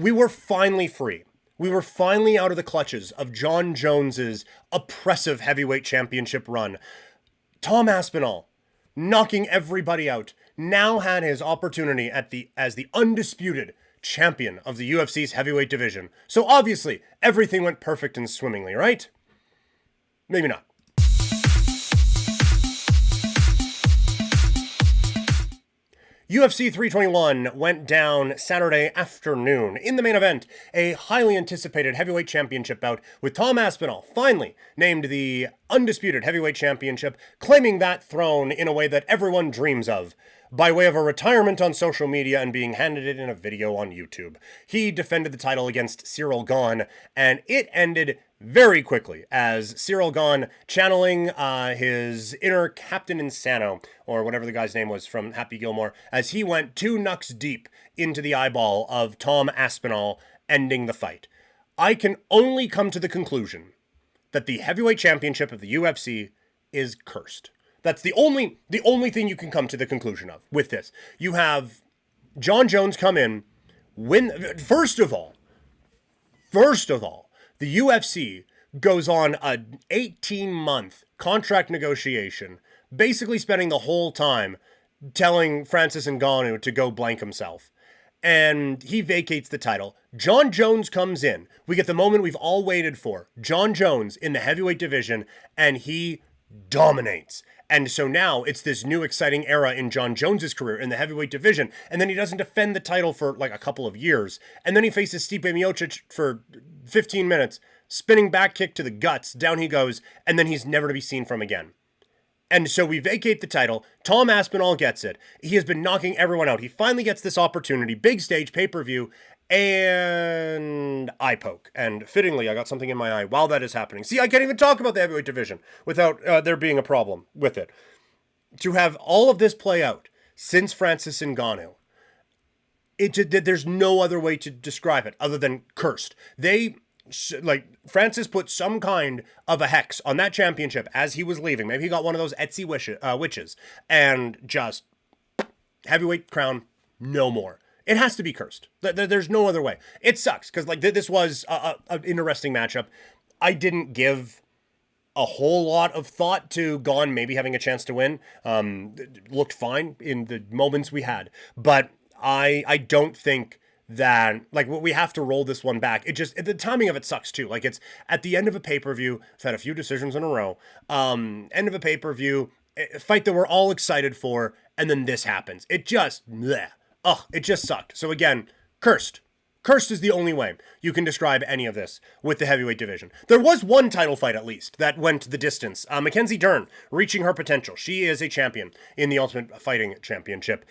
We were finally free. We were finally out of the clutches of Jon Jones's oppressive heavyweight championship run. Tom Aspinall, knocking everybody out, now had his opportunity as the undisputed champion of the UFC's heavyweight division. So obviously, everything went perfect and swimmingly, right? Maybe not. UFC 321 went down Saturday afternoon. In the main event, a highly anticipated heavyweight championship bout with Tom Aspinall finally named the undisputed heavyweight championship, claiming that throne in a way that everyone dreams of, by way of a retirement on social media and being handed it in a video on YouTube. He defended the title against Ciryl Gane, and it ended very quickly as Ciryl Gane, channeling his inner Captain Insano, or whatever the guy's name was from Happy Gilmore, as he went 2 knucks deep into the eyeball of Tom Aspinall, ending the fight. I can only come to the conclusion that the heavyweight championship of the UFC is cursed. That's the only thing you can come to the conclusion of with this. You have Jon Jones come in, win. First of all, the UFC goes on an 18-month contract negotiation, basically spending the whole time telling Francis Ngannou to go blank himself. And he vacates the title. Jon Jones comes in. We get the moment we've all waited for. Jon Jones in the heavyweight division, and he dominates. And so now it's this new exciting era in Jon Jones's career in the heavyweight division. And then he doesn't defend the title for like a couple of years. And then he faces Stipe Miocic for 15 minutes, spinning back kick to the guts. Down he goes. And then he's never to be seen from again. And so we vacate the title. Tom Aspinall gets it. He has been knocking everyone out. He finally gets this opportunity. Big stage, pay-per-view. And eye poke. And fittingly, I got something in my eye while that is happening. See, I can't even talk about the heavyweight division without there being a problem with it. To have all of this play out since Francis Ngannou, there's no other way to describe it other than cursed. Francis put some kind of a hex on that championship as he was leaving. Maybe he got one of those Etsy witches. And just heavyweight crown, no more. It has to be cursed. There's no other way. It sucks because this was an interesting matchup. I didn't give a whole lot of thought to Gane maybe having a chance to win. It looked fine in the moments we had, but I don't think that we have to roll this one back. The timing of it sucks too. It's at the end of a pay-per-view. It's had a few decisions in a row. End of a pay-per-view, a fight that we're all excited for, and then this happens. It just sucked. So again, cursed. Cursed is the only way you can describe any of this with the heavyweight division. There was one title fight, at least, that went the distance. Mackenzie Dern, reaching her potential. She is a champion in the Ultimate Fighting Championship.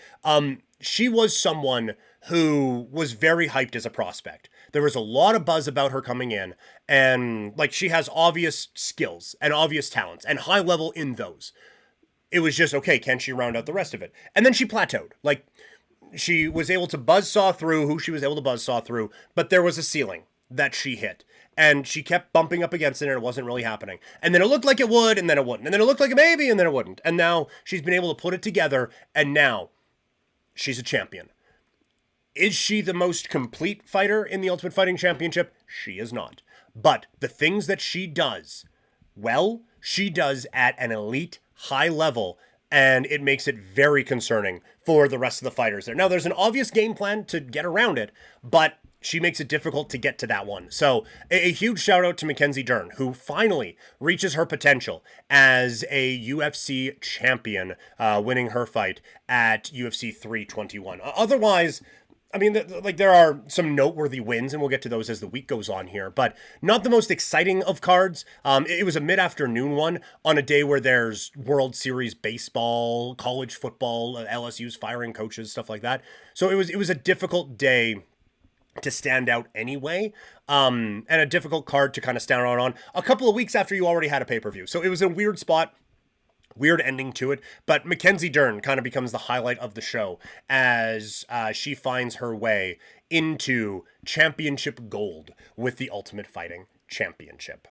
She was someone who was very hyped as a prospect. There was a lot of buzz about her coming in, and she has obvious skills and obvious talents, and high level in those. It was just, okay, can she round out the rest of it? And then she plateaued. She was able to buzzsaw through who she was able to buzzsaw through, but there was a ceiling that she hit. And she kept bumping up against it, and it wasn't really happening. And then it looked like it would, and then it wouldn't. And then it looked like a maybe, and then it wouldn't. And now she's been able to put it together, and now she's a champion. Is she the most complete fighter in the Ultimate Fighting Championship? She is not. But the things that she does, well, she does at an elite high level, and it makes it very concerning for the rest of the fighters there. Now, there's an obvious game plan to get around it, but she makes it difficult to get to that one. So a huge shout out to Mackenzie Dern, who finally reaches her potential as a UFC champion, winning her fight at UFC 321. Otherwise, I mean, there are some noteworthy wins, and we'll get to those as the week goes on here, but not the most exciting of cards. It was a mid-afternoon one on a day where there's World Series baseball, college football, LSU's firing coaches, stuff like that. So it was a difficult day to stand out anyway, and a difficult card to kind of stand out on a couple of weeks after you already had a pay-per-view. So it was a weird spot. Weird ending to it, but Mackenzie Dern kind of becomes the highlight of the show as she finds her way into championship gold with the Ultimate Fighting Championship.